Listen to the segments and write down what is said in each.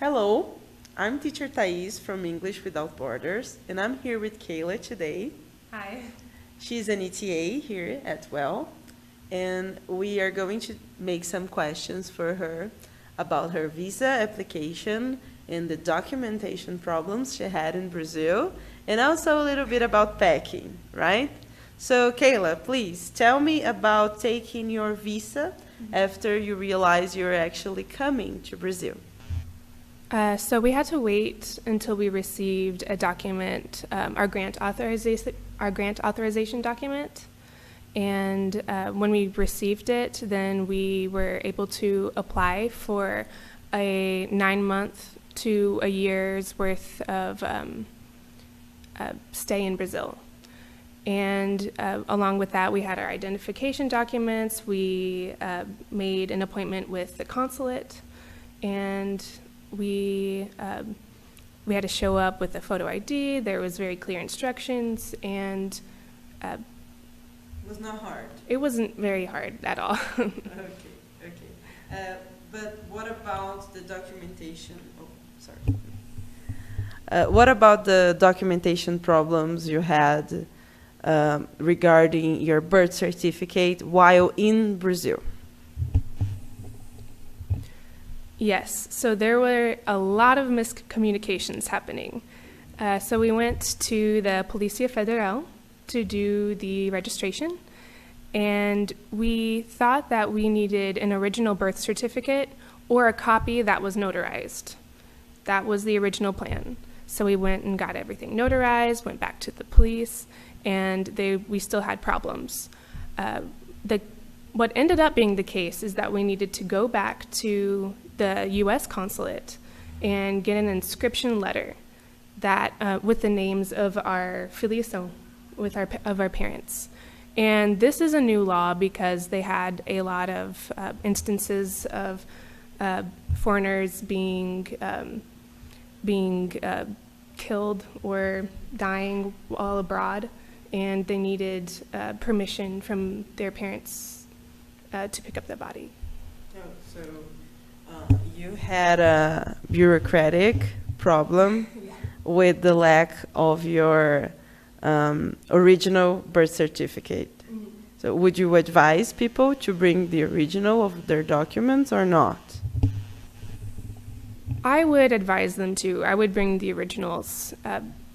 Hello, I'm teacher Thais from English Without Borders, and I'm here with Kayla today. Hi. She's an ETA here at Well, and we are going to make some questions for her about her visa application and the documentation problems she had in Brazil, and also a little bit about packing, right? So, Kayla, please tell me about taking your visa after you realize you're actually coming to Brazil. So we had to wait until we received a document, our grant authorization document, and when we received it, then we were able to apply for a 9-month to a year's worth of stay in Brazil. And along with that, we had our identification documents. We made an appointment with the consulate, and we had to show up with a photo ID. There was very clear instructions, and It was not hard. it wasn't very hard at all. Okay. But what about the documentation? Oh, sorry. What about the documentation problems you had regarding your birth certificate while in Brazil? Yes, so there were a lot of miscommunications happening. So we went to the Polícia Federal to do the registration, and we thought that we needed an original birth certificate or a copy that was notarized. That was the original plan. So we went and got everything notarized, went back to the police, and we still had problems. What ended up being the case is that we needed to go back to the U.S. consulate and get an inscription letter that with the names of our filiação, of our parents. And this is a new law because they had a lot of instances of foreigners being killed or dying while abroad, and they needed permission from their parents to pick up the body. Oh, so you had a bureaucratic problem with the lack of your original birth certificate. Mm-hmm. So would you advise people to bring the original of their documents or not? I would advise them to. I would bring the originals.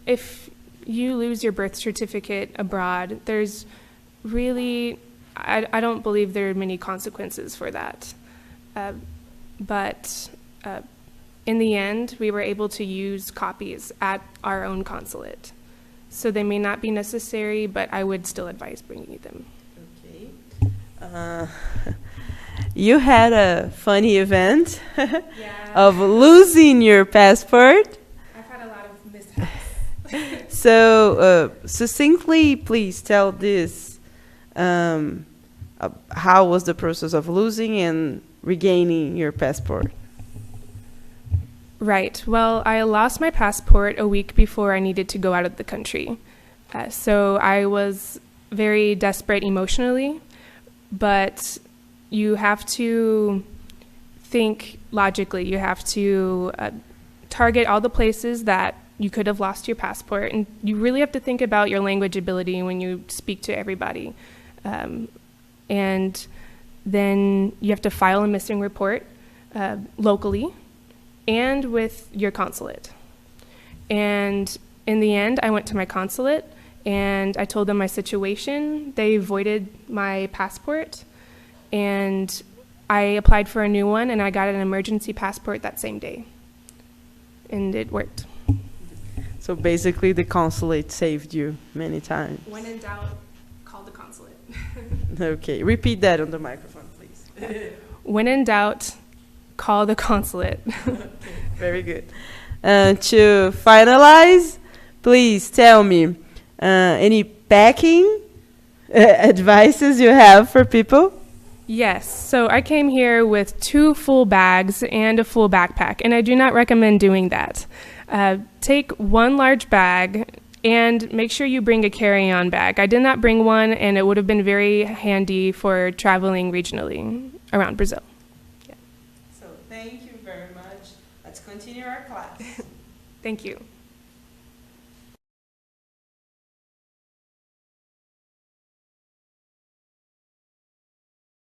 If you lose your birth certificate abroad, there's really, I don't believe there are many consequences for that. But in the end, we were able to use copies at our own consulate. So they may not be necessary, but I would still advise bringing them. Okay. You had a funny event Yeah. of losing your passport. I've had a lot of mishaps. So succinctly, please tell this. How was the process of losing and regaining your passport? Right. Well, I lost my passport a week before I needed to go out of the country. So I was very desperate emotionally, but you have to think logically. You have to target all the places that you could have lost your passport, and you really have to think about your language ability when you speak to everybody. And then you have to file a missing report locally and with your consulate. And in the end, I went to my consulate and I told them my situation. They voided my passport, and I applied for a new one, and I got an emergency passport that same day. And it worked. So basically, the consulate saved you many times. When in doubt, call the consulate. Okay, repeat that on the microphone, please. When in doubt, call the consulate. Very good. To finalize, please tell me any packing advices you have for people? Yes, so I came here with 2 full bags and a full backpack, and I do not recommend doing that. Take 1 large bag and make sure you bring a carry-on bag. I did not bring one, and it would have been very handy for traveling regionally around Brazil. So thank you very much. Let's continue our class. Thank you.